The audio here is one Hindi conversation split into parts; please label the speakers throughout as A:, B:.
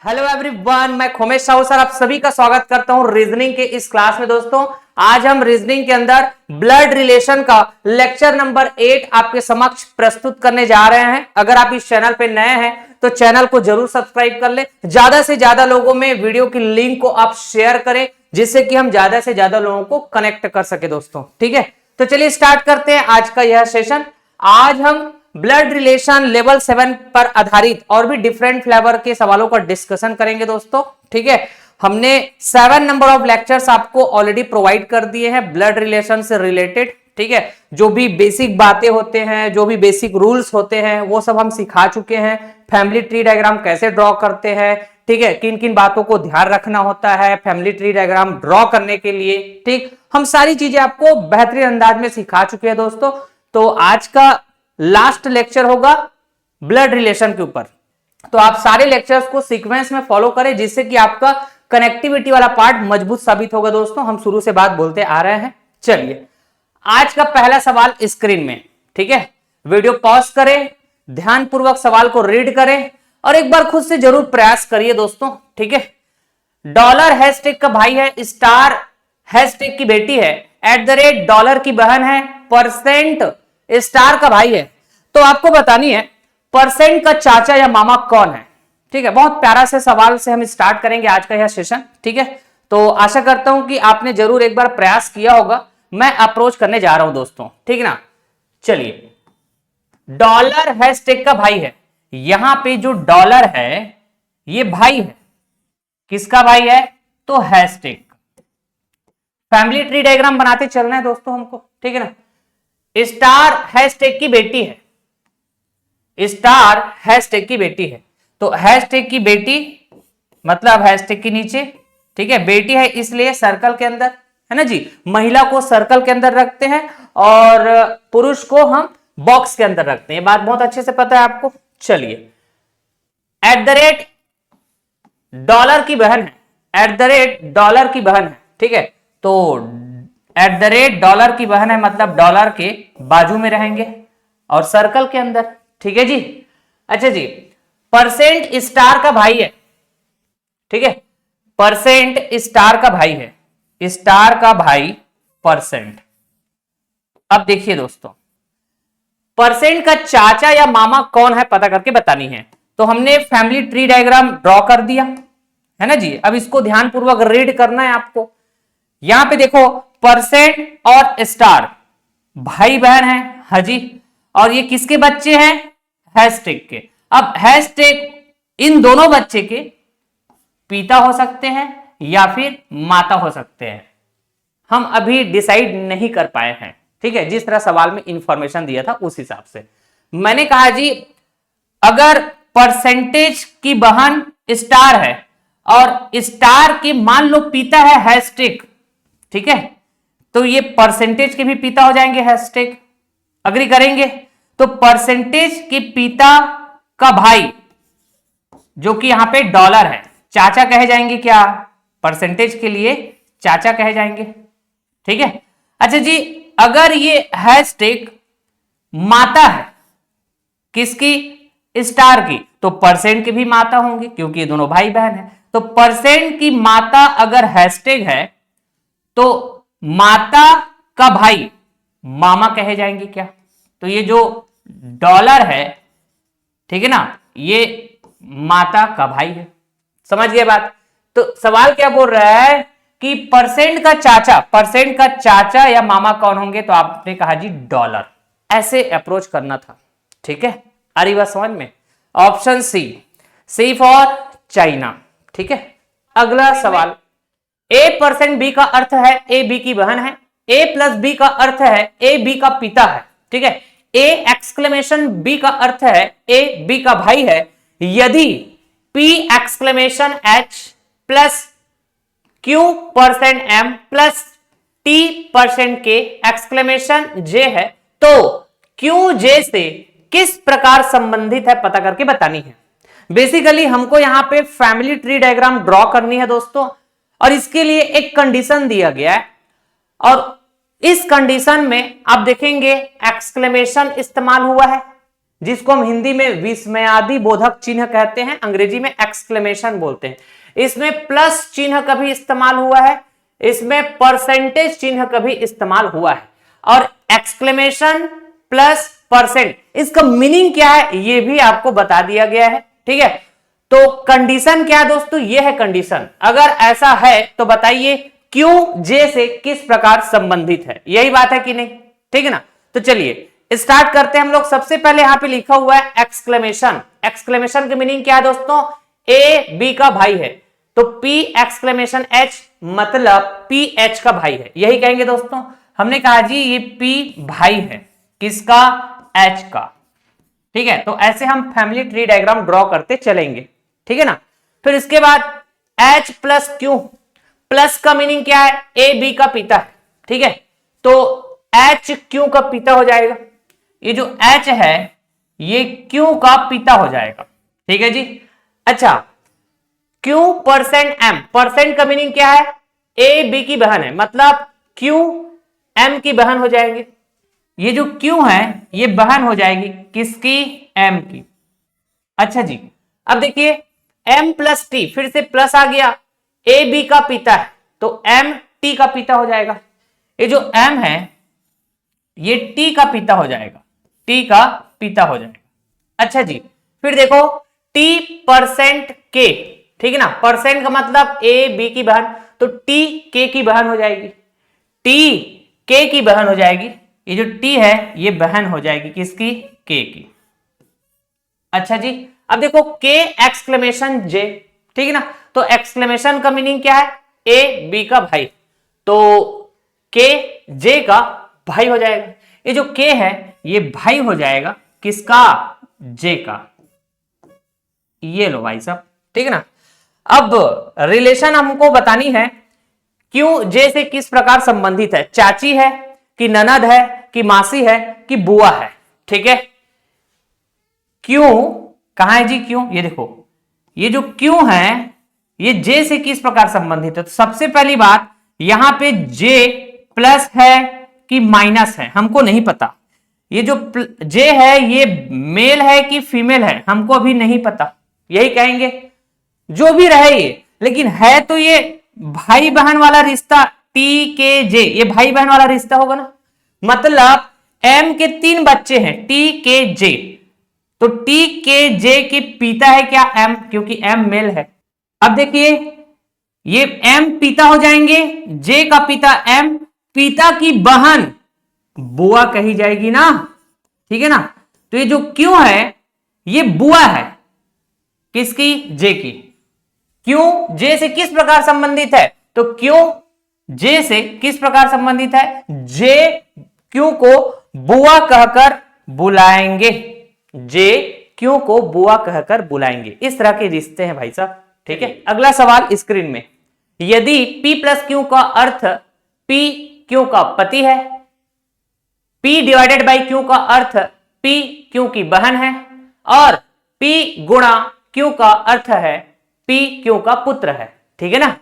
A: हेलो एवरीवन, मैं खोमेश साहू सर आप सभी का स्वागत करता हूं रीजनिंग के इस क्लास में। दोस्तों, आज हम रीजनिंग के अंदर ब्लड रिलेशन का लेक्चर नंबर 8 आपके समक्ष प्रस्तुत करने जा रहे हैं। अगर आप इस चैनल पे नए हैं तो चैनल को जरूर सब्सक्राइब कर ले, ज्यादा से ज्यादा लोगों में वीडियो की लिंक को आप शेयर करें जिससे कि हम ज्यादा से ज्यादा लोगों को कनेक्ट कर सके। दोस्तों ठीक है, तो चलिए स्टार्ट करते हैं आज का यह सेशन। आज हम ब्लड रिलेशन लेवल 7 पर आधारित और भी डिफरेंट फ्लेवर के सवालों का डिस्कशन करेंगे। दोस्तों ठीक है, हमने 7 नंबर ऑफ लेक्चर्स आपको ऑलरेडी प्रोवाइड कर दिए हैं ब्लड रिलेशन से रिलेटेड। ठीक है, जो भी बेसिक बातें होते हैं, जो भी बेसिक रूल्स होते हैं, वो सब हम सिखा चुके हैं। फैमिली ट्री डायग्राम कैसे ड्रॉ करते हैं, ठीक है, किन किन बातों को ध्यान रखना होता है फैमिली ट्री डायग्राम ड्रॉ करने के लिए, ठीक, हम सारी चीजें आपको बेहतरीन अंदाज में सिखा चुके हैं। दोस्तों, तो आज का लास्ट लेक्चर होगा ब्लड रिलेशन के ऊपर, तो आप सारे लेक्चर्स को सीक्वेंस में फॉलो करें जिससे कि आपका कनेक्टिविटी वाला पार्ट मजबूत साबित होगा। दोस्तों, हम शुरू से बात बोलते आ रहे हैं। चलिए, आज का पहला सवाल स्क्रीन में, ठीक है, वीडियो पॉज करें, ध्यानपूर्वक सवाल को रीड करें और एक बार खुद से जरूर प्रयास करिए। दोस्तों ठीक है, डॉलर हैशटैग का भाई है, स्टार हैशटैग की बेटी है, @ डॉलर की बहन है, परसेंट स्टार का भाई है। तो आपको बतानी है परसेंट का चाचा या मामा कौन है। ठीक है, बहुत प्यारा से सवाल से हम स्टार्ट करेंगे आज का यह सेशन। ठीक है, तो आशा करता हूं कि आपने जरूर एक बार प्रयास किया होगा। मैं अप्रोच करने जा रहा हूं दोस्तों, ठीक ना। चलिए, डॉलर हैशटैग का भाई है, यहां पे जो डॉलर है ये भाई है, किसका भाई है, तो हैशटैग। फैमिली ट्री डायग्राम बनाते चलना है दोस्तों हमको, ठीक है ना। स्टार हैशटैग की बेटी है, स्टार हैशटैग की बेटी है, तो हैशटैग की बेटी मतलब हैशटैग के नीचे, ठीक है, बेटी है इसलिए सर्कल के अंदर, है ना जी। महिला को सर्कल के अंदर रखते हैं और पुरुष को हम बॉक्स के अंदर रखते हैं, ये बात बहुत अच्छे से पता है आपको। चलिए, @ डॉलर की बहन है, @ डॉलर की बहन है, ठीक है, तो @ डॉलर की बहन है मतलब डॉलर के बाजू में रहेंगे और सर्कल के अंदर, ठीक है जी। अच्छा जी, परसेंट स्टार का भाई है, ठीक है, परसेंट स्टार का भाई है, स्टार का भाई परसेंट। अब देखिए दोस्तों, परसेंट का चाचा या मामा कौन है पता करके बतानी है। तो हमने फैमिली ट्री डायग्राम ड्रॉ कर दिया है ना जी। अब इसको ध्यानपूर्वक रीड करना है आपको। यहां पे देखो, परसेंट और स्टार भाई बहन है, हाजी, और ये किसके बच्चे हैं, हैशटैग के। अब हैशटैग इन दोनों बच्चे के पिता हो सकते हैं या फिर माता हो सकते हैं, हम अभी डिसाइड नहीं कर पाए हैं, ठीक है। जिस तरह सवाल में इंफॉर्मेशन दिया था उस हिसाब से मैंने कहा जी, अगर परसेंटेज की बहन स्टार है और स्टार के मान लो पिता है हैशटैग, ठीक है, तो ये परसेंटेज के भी पिता हो जाएंगे हैशटैग, अग्री करेंगे। तो परसेंटेज के पिता का भाई जो कि यहां पे डॉलर है, चाचा कहे जाएंगे, क्या, परसेंटेज के लिए चाचा कहे जाएंगे, ठीक है। अच्छा जी, अगर ये हैशटैग माता है किसकी, स्टार की, तो परसेंट की भी माता होंगी क्योंकि ये दोनों भाई बहन है। तो परसेंट की माता अगर हैशटैग है तो माता का भाई मामा कहे जाएंगे, क्या, तो ये जो डॉलर है, ठीक है ना, ये माता का भाई है। समझ गए बात। तो सवाल क्या बोल रहा है कि परसेंट का चाचा या मामा कौन होंगे, तो आपने कहा जी डॉलर, ऐसे अप्रोच करना था, ठीक है। आ रही बात समझ में। ऑप्शन सी फॉर चाइना, ठीक है। अगला सवाल, A% B का अर्थ है A B की बहन है, A+B का अर्थ है A B का पिता है, ठीक है। A!B का अर्थ है A B का भाई है, यदि P!H plus Q%M plus T%K! है, तो QJ से किस प्रकार संबंधित है पता करके बतानी है। बेसिकली हमको यहां पे फैमिली ट्री डायग्राम ड्रॉ करनी है दोस्तों, और इसके लिए एक कंडीशन दिया गया है, और इस कंडीशन में आप देखेंगे एक्सक्लेमेशन इस्तेमाल हुआ है, जिसको हम हिंदी में विस्मयादि बोधक चिन्ह कहते हैं, अंग्रेजी में एक्सक्लेमेशन बोलते हैं। इसमें प्लस चिन्ह कभी इस्तेमाल हुआ है, इसमें परसेंटेज चिन्ह कभी इस्तेमाल हुआ है। और एक्सक्लेमेशन प्लस परसेंट, इसका मीनिंग क्या है ये भी आपको बता दिया गया है। ठीक है, तो कंडीशन क्या है दोस्तों, ये है कंडीशन। अगर ऐसा है तो बताइए क्यू जे से किस प्रकार संबंधित है, यही बात है कि नहीं। ठीक है ना, तो चलिए स्टार्ट करते हैं हम लोग। सबसे पहले यहां पे लिखा हुआ है एक्सक्लेमेशन। एक्सक्लेमेशन की मीनिंग क्या है दोस्तों, ए बी का भाई है, तो पी एक्सक्लेमेशन एच मतलब पी एच का भाई है, यही कहेंगे दोस्तों। हमने कहा जी ये पी भाई है, किसका, एच का। ठीक है, तो ऐसे हम फैमिली ट्री डायग्राम ड्रॉ करते चलेंगे। ठीक है ना, फिर इसके बाद एच प्लस क्यू, प्लस का मीनिंग क्या है, ए बी का पिता है। ठीक है, तो एच क्यू का पिता हो जाएगा, ये जो एच है ये क्यू का पिता हो जाएगा। ठीक है जी, अच्छा क्यू परसेंट एम, परसेंट का मीनिंग क्या है, ए बी की बहन है, मतलब क्यू एम की बहन हो जाएंगे। ये जो क्यू है ये बहन हो जाएगी किसकी, एम की। अच्छा जी, अब देखिए एम प्लस टी, फिर से प्लस आ गया, ए बी का पिता है तो एम टी का पिता हो जाएगा। ये जो एम है ये टी का पिता हो जाएगा, टी का पिता हो जाएगा। अच्छा जी, फिर देखो टी परसेंट के, ठीक है ना, परसेंट का मतलब ए बी की बहन, तो टी के की बहन हो जाएगी, टी के की बहन हो जाएगी। ये जो टी है ये बहन हो जाएगी किसकी, के की। अच्छा जी, अब देखो के एक्सक्लेमेशन जे, ठीक है ना, तो एक्सक्लेमेशन का मीनिंग क्या है, ए बी का भाई, तो के जे का भाई हो जाएगा। ये जो के है ये भाई हो जाएगा किसका, जे का। ये लो भाई साहब, ठीक है ना। अब रिलेशन हमको बतानी है, क्यों जे से किस प्रकार संबंधित है, चाची है कि ननद है कि मासी है कि बुआ है। ठीक है, क्यों कहां है जी, क्यों, ये देखो ये जो क्यों है ये जे से किस प्रकार संबंधित है। तो सबसे पहली बात यहां पे जे प्लस है कि माइनस है हमको नहीं पता, ये जो जे है ये मेल है कि फीमेल है हमको अभी नहीं पता, यही कहेंगे जो भी रहे ये, लेकिन है तो ये भाई बहन वाला रिश्ता, टी के जे, ये भाई बहन वाला रिश्ता होगा ना। मतलब एम के 3 बच्चे हैं टी के जे, तो टी के जे के पिता है क्या, एम, क्योंकि एम मेल है। अब देखिए ये एम पिता हो जाएंगे, जे का पिता एम, पिता की बहन बुआ कही जाएगी ना। ठीक है ना, तो ये जो क्यों है ये बुआ है किसकी, जे की। क्यों जे से किस प्रकार संबंधित है, तो क्यों जे से किस प्रकार संबंधित है, जे क्यों को बुआ कहकर बुलाएंगे, जे क्यों को बुआ कहकर बुलाएंगे। इस तरह के रिश्ते हैं भाई साहब। ठीक है, अगला सवाल स्क्रीन में, यदि P प्लस क्यू का अर्थ P क्यू का पति है, P डिवाइडेड बाई क्यू का अर्थ P क्यू की बहन है, और P गुणा क्यू का अर्थ है P क्यू का पुत्र है। ठीक है ना,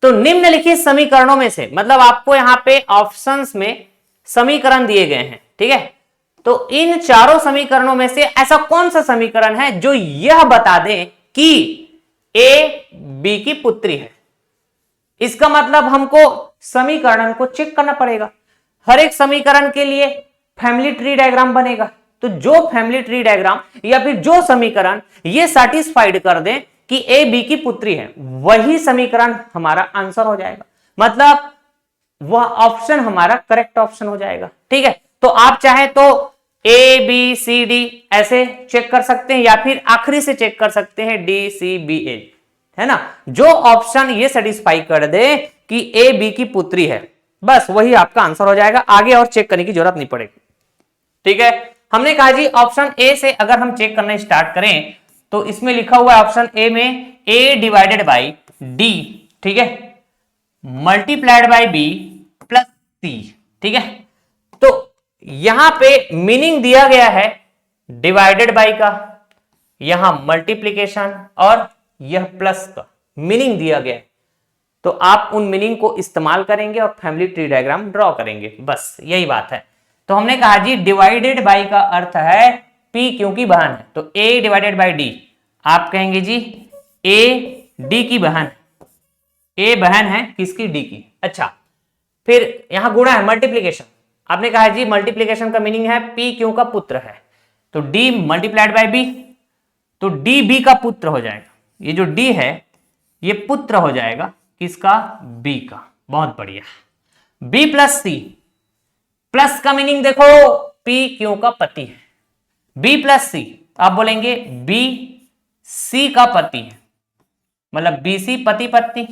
A: तो निम्नलिखित समीकरणों में से, मतलब आपको यहां पे ऑप्शंस में समीकरण दिए गए हैं। ठीक है, तो इन चारों समीकरणों में से ऐसा कौन सा समीकरण है जो यह बता दे कि ए बी की पुत्री है। इसका मतलब हमको समीकरण को चेक करना पड़ेगा, हर एक समीकरण के लिए फैमिली ट्री डायग्राम बनेगा, तो जो फैमिली ट्री डायग्राम या फिर जो समीकरण ये सैटिस्फाइड कर दे कि ए बी की पुत्री है, वही समीकरण हमारा आंसर हो जाएगा, मतलब वह ऑप्शन हमारा करेक्ट ऑप्शन हो जाएगा। ठीक है, तो आप चाहे तो ए बी सी डी ऐसे चेक कर सकते हैं, या फिर आखिरी से चेक कर सकते हैं डी सी बी ए, है ना। जो ऑप्शन ये सेटिस्फाई कर दे कि ए बी की पुत्री है, बस वही आपका आंसर हो जाएगा, आगे और चेक करने की जरूरत नहीं पड़ेगी। ठीक है, हमने कहा जी ऑप्शन ए से अगर हम चेक करना स्टार्ट करें तो इसमें लिखा हुआ है ऑप्शन ए में ए डिवाइडेड बाई डी, ठीक है, मल्टीप्लाइड बाई बी प्लस सी। ठीक है, तो यहां पे मीनिंग दिया गया है डिवाइडेड बाई का, यहां मल्टीप्लीकेशन, और यह प्लस का मीनिंग दिया गया है, तो आप उन मीनिंग को इस्तेमाल करेंगे और फैमिली ट्री डायग्राम ड्रॉ करेंगे, बस यही बात है। तो हमने कहा जी डिवाइडेड बाई का अर्थ है P Q की बहन है, तो A डिवाइडेड बाई D आप कहेंगे जी A D की बहन, A बहन है किसकी? D की। अच्छा, फिर यहां गुणा है, मल्टीप्लीकेशन। आपने कहा है जी मल्टीप्लीकेशन का मीनिंग है P Q का पुत्र है, तो D मल्टीप्लाइड बाय B, तो D B का पुत्र हो जाएगा। ये जो D है ये पुत्र हो जाएगा किसका? B का। बहुत बढ़िया। B प्लस C, प्लस का मीनिंग देखो P Q का पति है, B प्लस C आप बोलेंगे B C का पति है, मतलब BC पति पत्नी,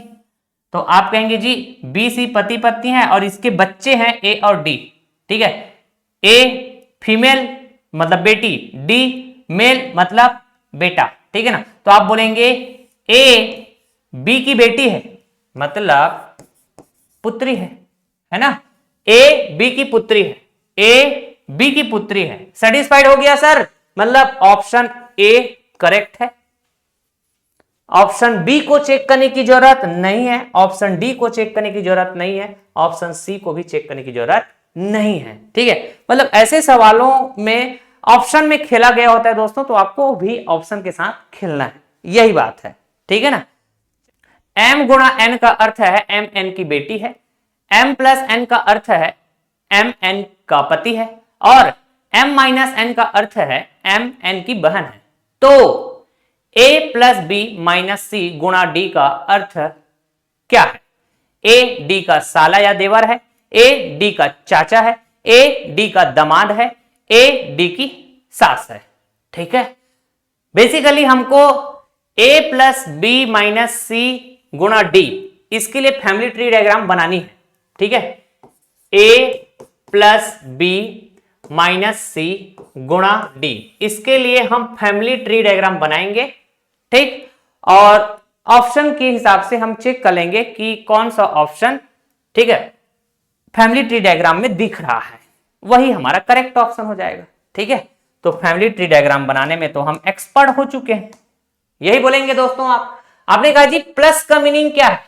A: तो आप कहेंगे जी BC पति पत्नी है और इसके बच्चे हैं A और D। ठीक है, A फीमेल मतलब बेटी, D मेल मतलब बेटा। ठीक है ना, तो आप बोलेंगे A B की बेटी है मतलब पुत्री है ना, A B की पुत्री है, A B की पुत्री है। सेटिस्फाइड हो गया सर? मतलब ऑप्शन A करेक्ट है। ऑप्शन बी को चेक करने की जरूरत नहीं है, ऑप्शन डी को चेक करने की जरूरत नहीं है, ऑप्शन सी को भी चेक करने की जरूरत नहीं है। ठीक है, मतलब ऐसे सवालों में ऑप्शन में खेला गया होता है दोस्तों, तो आपको भी ऑप्शन के साथ खेलना है, यही बात है। ठीक है ना, m गुणा n का अर्थ है m n की बेटी है, m प्लस n का अर्थ है m n का पति है, और m माइनस n का अर्थ है m n की बहन है। तो a प्लस बी माइनस सी गुणा डी का अर्थ क्या है? a d का साला या देवर है, a d का चाचा है, a d का दामाद है, a d की सास है। ठीक है, बेसिकली हमको a प्लस बी माइनस सी गुणा डी, इसके लिए फैमिली ट्री डायग्राम बनानी है। ठीक है, a प्लस बी माइनस सी गुणा डी, इसके लिए हम फैमिली ट्री डायग्राम बनाएंगे। ठीक, और ऑप्शन के हिसाब से हम चेक कर लेंगे कि कौन सा ऑप्शन, ठीक है, फैमिली ट्री डायग्राम में दिख रहा है, वही हमारा करेक्ट ऑप्शन हो जाएगा। ठीक है, तो फैमिली ट्री डायग्राम बनाने में तो हम एक्सपर्ट हो चुके हैं, यही बोलेंगे दोस्तों। आपने कहा जी प्लस का मीनिंग क्या है?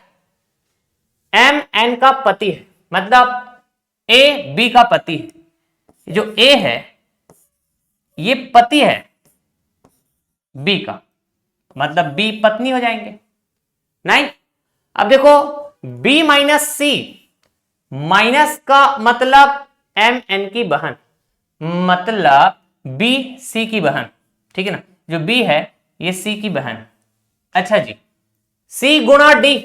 A: एम एन का पति है, मतलब ए बी का पति है। जो ए है ये पति है बी का, मतलब बी पत्नी हो जाएंगे। नहीं, अब देखो बी माइनस सी, माइनस का मतलब एम एन की बहन, मतलब बी सी की बहन। ठीक है ना, जो बी है ये सी की बहन। अच्छा जी, सी गुणा डी,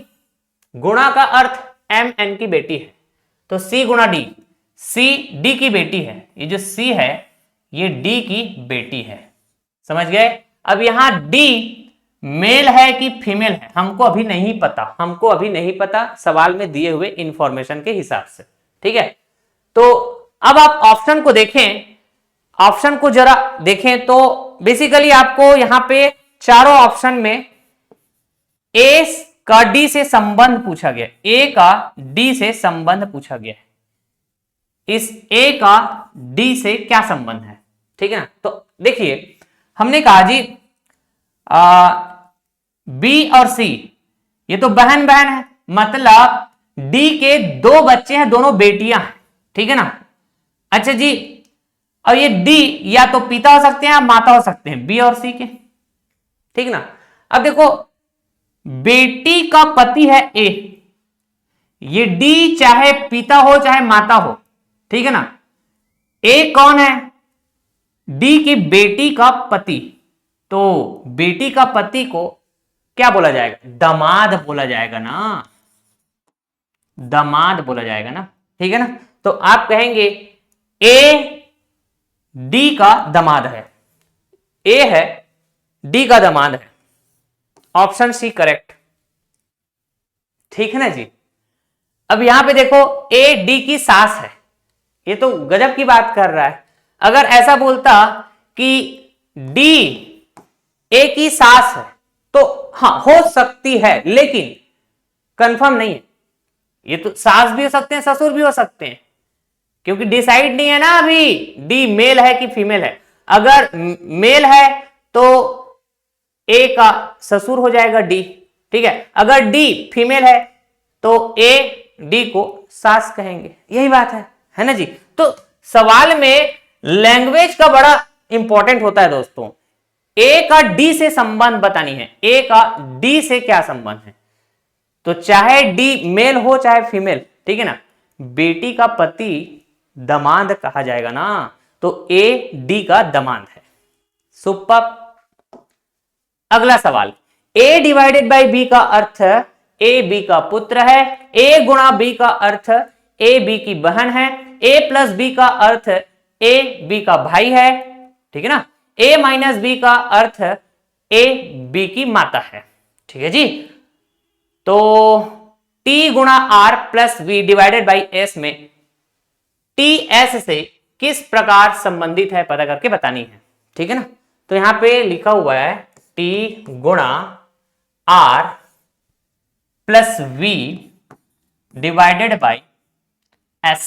A: गुणा का अर्थ एम एन की बेटी है, तो सी गुणा डी, सी डी की बेटी है, ये जो सी है ये डी की बेटी है। समझ गए? अब यहां डी मेल है कि फीमेल है हमको अभी नहीं पता, हमको अभी नहीं पता सवाल में दिए हुए इंफॉर्मेशन के हिसाब से। ठीक है, तो अब आप ऑप्शन को देखें, ऑप्शन को जरा देखें तो बेसिकली आपको यहां पे चारों ऑप्शन में ए का डी से संबंध पूछा गया, ए का डी से संबंध पूछा गया है। इस ए का डी से क्या संबंध है? ठीक है ना, तो देखिए हमने कहा जी बी और सी ये तो बहन बहन है, मतलब डी के दो बच्चे हैं, दोनों बेटियां हैं। ठीक है ना, अच्छा जी, और ये डी या तो पिता हो सकते हैं या माता हो सकते हैं, बी और सी के। ठीक ना, अब देखो बेटी का पति है ए, ये डी चाहे पिता हो चाहे माता हो। ठीक है ना, ए कौन है? डी की बेटी का पति, तो बेटी का पति को क्या बोला जाएगा? दामाद बोला जाएगा ना, दामाद बोला जाएगा ना। ठीक है ना, तो आप कहेंगे ए डी का दामाद है, ए है डी का दामाद है, ऑप्शन सी करेक्ट। ठीक है ना जी, अब यहां पे देखो ए डी की सास है, ये तो गजब की बात कर रहा है। अगर ऐसा बोलता कि डी ए की सास है तो हाँ हो सकती है, लेकिन कंफर्म नहीं है। ये तो सास भी हो सकते हैं ससुर भी हो सकते हैं, क्योंकि डिसाइड नहीं है ना अभी डी मेल है कि फीमेल है। अगर मेल है तो ए का ससुर हो जाएगा डी। ठीक है, अगर डी फीमेल है तो ए डी को सास कहेंगे, यही बात है ना जी। तो सवाल में लैंग्वेज का बड़ा इंपॉर्टेंट होता है दोस्तों, ए का डी से संबंध बतानी है। ए का डी से क्या संबंध है, तो चाहे डी मेल हो चाहे फीमेल, ठीक है ना, बेटी का पति दामाद कहा जाएगा ना, तो ए डी का दामाद है। सुपर। अगला सवाल, ए डिवाइडेड बाई बी का अर्थ ए बी का पुत्र है, ए गुणा बी का अर्थ ए बी की बहन है, ए प्लस बी का अर्थ ए बी का भाई है, ठीक है ना, ए माइनस बी का अर्थ ए बी की माता है, ठीक है जी। तो टी गुणा R plus V divided by S में टी एस से किस प्रकार संबंधित है पता करके बतानी है, ठीक है ना। तो यहां पे लिखा हुआ है टी गुणा R plus V divided by S.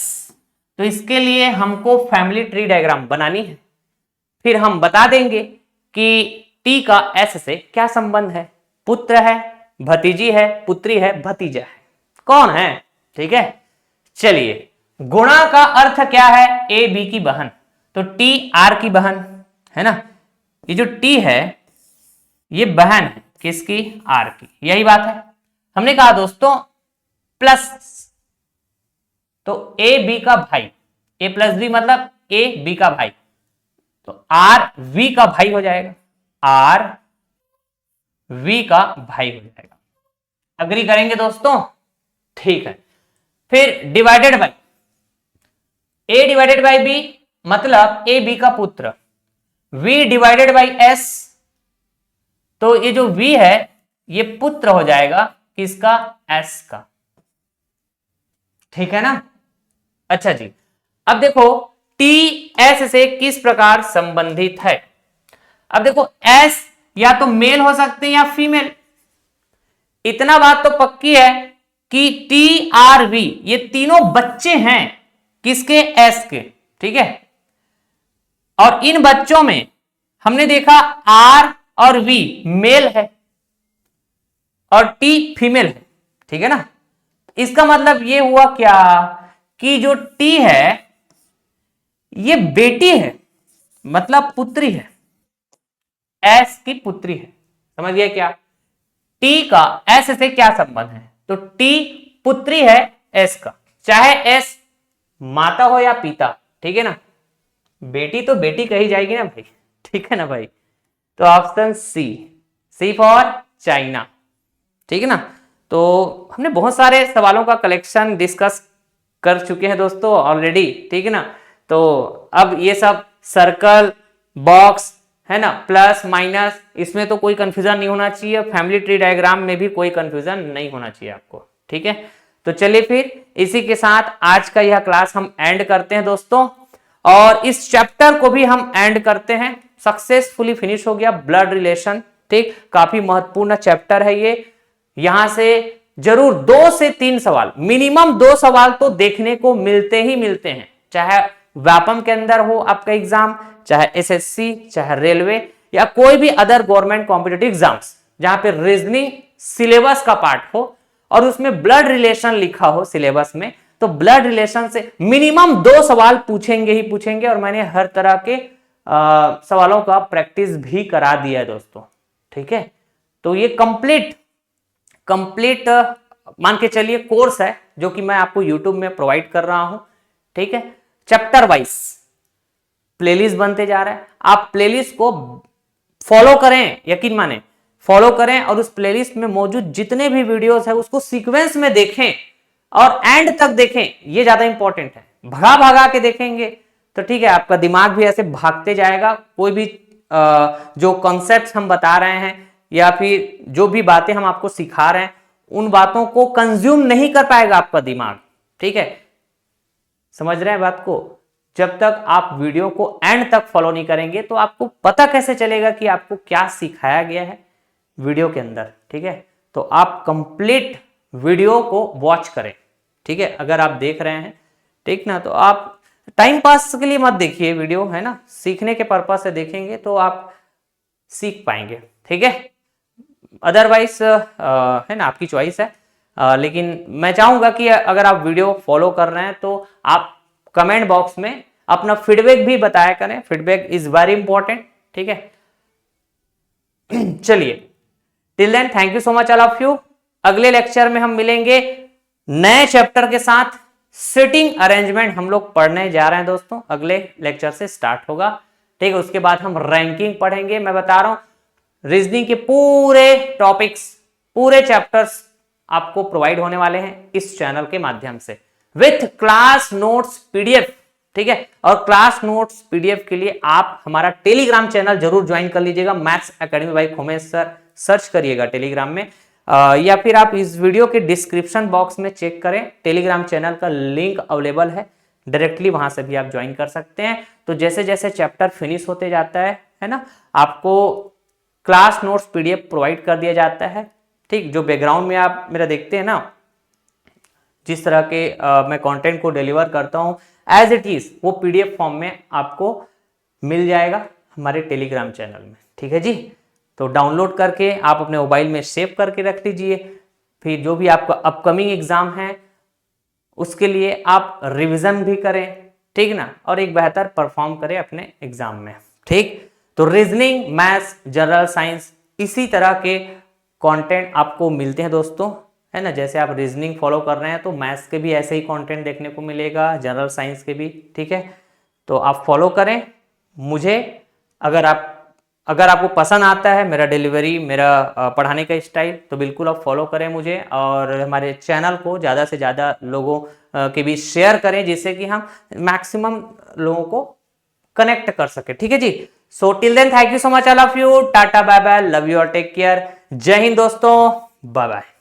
A: तो इसके लिए हमको फैमिली ट्री डायग्राम बनानी है, फिर हम बता देंगे कि टी का एस से क्या संबंध है, पुत्र है, भतीजी है, पुत्री है, भतीजा है, कौन है, ठीक है। चलिए, गुणा का अर्थ क्या है, ए बी की बहन, तो टी आर की बहन है ना, ये जो टी है ये बहन है किसकी, आर की, यही बात है। हमने कहा दोस्तों प्लस, तो ए बी का भाई, ए प्लस बी मतलब ए बी का भाई, तो आर वी का भाई हो जाएगा, आर वी का भाई हो जाएगा। अग्री करेंगे दोस्तों, ठीक है। फिर divided by A divided by B मतलब ए बी का पुत्र, वी डिवाइडेड बाई एस, तो ये जो वी है ये पुत्र हो जाएगा किसका, एस का, ठीक है ना। अच्छा जी, अब देखो टी एस से किस प्रकार संबंधित है। अब देखो एस या तो मेल हो सकते हैं या फीमेल, इतना बात तो पक्की है कि टी आर वी ये तीनों बच्चे हैं किसके, एस के, ठीक है। और इन बच्चों में हमने देखा आर और वी मेल है और टी फीमेल है, ठीक है ना। इसका मतलब ये हुआ क्या कि जो टी है ये बेटी है, मतलब पुत्री है, एस की पुत्री है, समझ गया क्या। टी का एस से क्या संबंध है, तो टी पुत्री है एस का, चाहे एस माता हो या पिता, ठीक है ना, बेटी तो बेटी कही जाएगी ना भाई, ठीक है ना भाई। तो option C, C for China, ठीक है ना। तो हमने बहुत सारे सवालों का कलेक्शन डिस्कस कर चुके हैं दोस्तों ऑलरेडी, ठीक है ना। तो अब ये सब सर्कल बॉक्स है ना, प्लस माइनस, इसमें तो कोई कंफ्यूजन नहीं होना चाहिए, फैमिली ट्री डायग्राम में भी कोई कंफ्यूजन नहीं होना चाहिए आपको, ठीक है। तो चलिए फिर इसी के साथ आज का यह क्लास हम एंड करते हैं दोस्तों, और इस चैप्टर को भी हम एंड करते हैं, सक्सेसफुली फिनिश हो गया ब्लड रिलेशन, ठीक। काफी महत्वपूर्ण चैप्टर है ये, यहां से जरूर 2 से 3 सवाल, मिनिमम 2 सवाल तो देखने को मिलते ही मिलते हैं, चाहे व्यापम के अंदर हो आपका एग्जाम, चाहे एसएससी, चाहे रेलवे या कोई भी अदर गवर्नमेंट कॉम्पिटिटिव एग्जाम्स जहां पे रीजनिंग सिलेबस का पार्ट हो और उसमें ब्लड रिलेशन लिखा हो सिलेबस में, तो ब्लड रिलेशन से मिनिमम 2 सवाल पूछेंगे ही पूछेंगे, और मैंने हर तरह के सवालों का प्रैक्टिस भी करा दिया है दोस्तों, ठीक है। तो ये कंप्लीट मान के चलिए कोर्स है जो कि मैं आपको YouTube में प्रोवाइड कर रहा हूं, ठीक है। चैप्टर वाइज प्लेलिस्ट बनते जा रहा है, आप प्लेलिस्ट को फॉलो करें, यकीन माने फॉलो करें, और उस प्लेलिस्ट में मौजूद जितने भी वीडियोस है उसको सीक्वेंस में देखें और एंड तक देखें, ये ज्यादा इंपॉर्टेंट है। भगा भगा के देखेंगे तो ठीक है, आपका दिमाग भी ऐसे भागते जाएगा, कोई भी जो कॉन्सेप्ट्स हम बता रहे हैं या फिर जो भी बातें हम आपको सिखा रहे हैं उन बातों को कंज्यूम नहीं कर पाएगा आपका दिमाग, ठीक है। समझ रहे हैं बात को। जब तक आप वीडियो को एंड तक फॉलो नहीं करेंगे तो आपको पता कैसे चलेगा कि आपको क्या सिखाया गया है वीडियो के अंदर, ठीक है। तो आप कंप्लीट वीडियो को वॉच करें, ठीक है। अगर आप देख रहे हैं, ठीक ना, तो आप टाइम पास के लिए मत देखिए वीडियो, है ना, सीखने के पर्पज से देखेंगे तो आप सीख पाएंगे, ठीक है। अदरवाइज है ना, आपकी चॉइस है, लेकिन मैं चाहूंगा कि अगर आप वीडियो फॉलो कर रहे हैं तो आप कमेंट बॉक्स में अपना फीडबैक भी बताया करें, फीडबैक इज वेरी इंपॉर्टेंट, ठीक है। चलिए, till then thank you so much all of you. अगले लेक्चर में हम मिलेंगे नए चैप्टर के साथ। सिटिंग अरेंजमेंट हम लोग पढ़ने जा रहे हैं दोस्तों, अगले लेक्चर से स्टार्ट होगा, ठीक है। उसके बाद हम रैंकिंग पढ़ेंगे। मैं बता रहा हूं रीजनिंग के पूरे टॉपिक्स, पूरे चैप्टर्स आपको प्रोवाइड होने वाले हैं इस चैनल के माध्यम से विथ क्लास नोट्स पीडीएफ, ठीक है। और क्लास नोट्स पीडीएफ के लिए आप हमारा टेलीग्राम चैनल जरूर ज्वाइन कर लीजिएगा, maths academy by Khomesh sir search करिएगा टेलीग्राम में, या फिर आप इस वीडियो के डिस्क्रिप्शन बॉक्स में चेक करें, टेलीग्राम चैनल का लिंक अवेलेबल है, डायरेक्टली वहां से भी आप ज्वाइन कर सकते हैं। तो जैसे जैसे चैप्टर फिनिश होते जाता है ना, आपको क्लास नोट्स पीडीएफ प्रोवाइड कर दिया जाता है, ठीक। जो बैकग्राउंड में आप मेरा देखते हैं ना, जिस तरह के मैं कंटेंट को डिलीवर करता हूं एज इट इज, वो पीडीएफ फॉर्म में आपको मिल जाएगा हमारे टेलीग्राम चैनल में, ठीक है जी। तो डाउनलोड करके आप अपने मोबाइल में सेव करके रख लीजिए, फिर जो भी आपका अपकमिंग एग्जाम है उसके लिए आप रिवीजन भी करें, ठीक ना, और एक बेहतर परफॉर्म करें अपने एग्जाम में, ठीक। तो रीजनिंग, मैथ्स, जनरल साइंस, इसी तरह के कंटेंट आपको मिलते हैं दोस्तों, है ना। जैसे आप रीजनिंग फॉलो कर रहे हैं तो मैथ्स के भी ऐसे ही कंटेंट देखने को मिलेगा, जनरल साइंस के भी, ठीक है। तो आप फॉलो करें मुझे। अगर आपको पसंद आता है मेरा डिलीवरी, मेरा पढ़ाने का स्टाइल, तो बिल्कुल आप फॉलो करें मुझे, और हमारे चैनल को ज़्यादा से ज़्यादा लोगों के बीच शेयर करें, जिससे कि हम मैक्सिमम लोगों को कनेक्ट कर सके, ठीक है जी। So till then thank you so much all of you, tata bye bye, love you और टेक केयर, जय हिंद दोस्तों, बाय बाय।